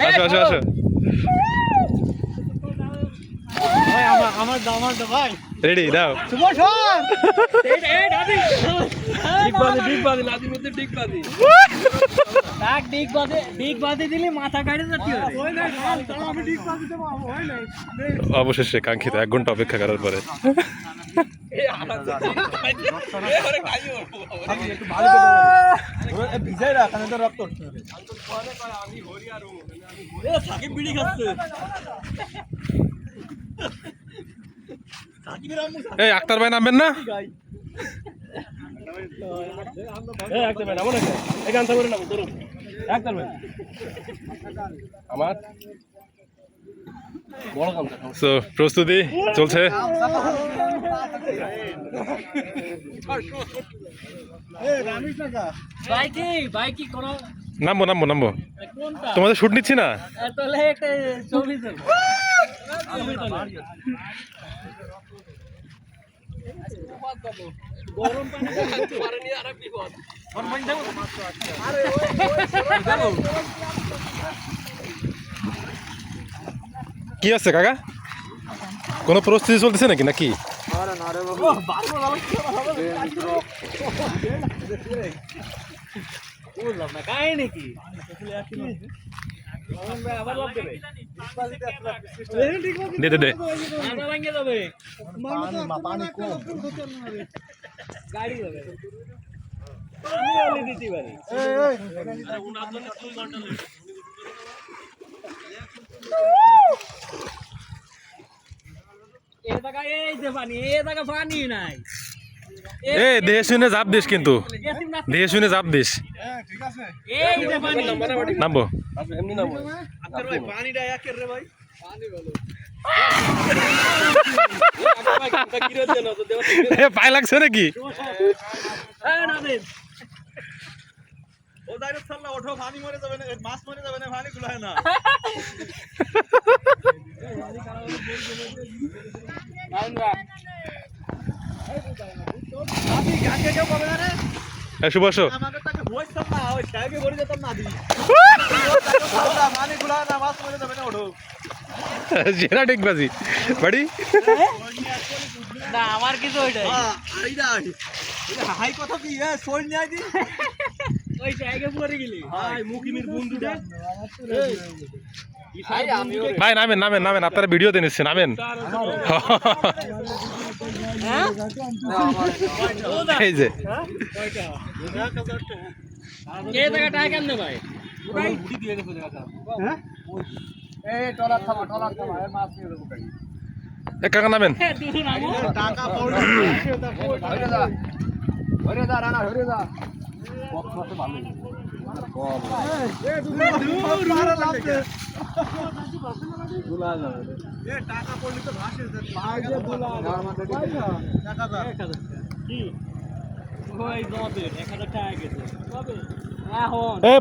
আসো আসো আসো রেডি দাও অবশেষে কাঙ্ক্ষিত 1 ঘন্টা অপেক্ষা করার পরে এই আক্তার ভাই নামবেন না আমার প্রস্তুতি চলছে নামবো নামবো নামবো তোমাদের শুট নিচ্ছি না কি আছে কাকা কোনো প্রস্তুতি চলতেছে নাকি নাকি দে দে দে দেহে শুনে চাপ দিস কিন্তু দেহে শুনে চাপ দিস নামবো পায়ে লাগছে নাকি শুভ জেরা ডিগবাজি বাড়ি আমার কিছু ভাই নামেন নামেন নামেন আপনারা ভিডিওতে নিচ্ছেন নামেন এই যে কাকা নামেন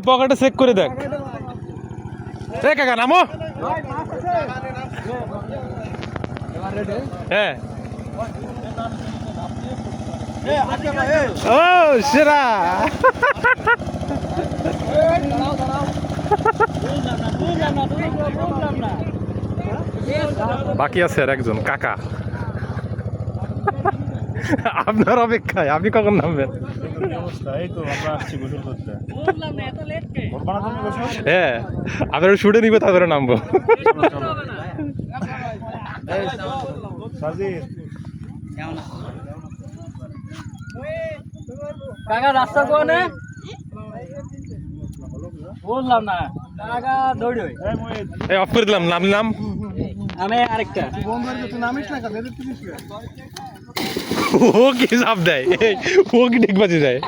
পকেটে চেক করে দেখ কাকা নামো হ্যাঁ ও সেরা বাকি আছে আর একজন কাকা আপনার অপেক্ষায় আপনি কখন নামবেন হ্যাঁ আপনার শুটে নিবে তারপরে নামবো কাকা রাস্তা কোনে বললাম না কাকা দৌড় অফ করে দিলাম নামলাম আমি আরেকটা ও কি চাপ দেয় ও কি ডিগবাজি যায়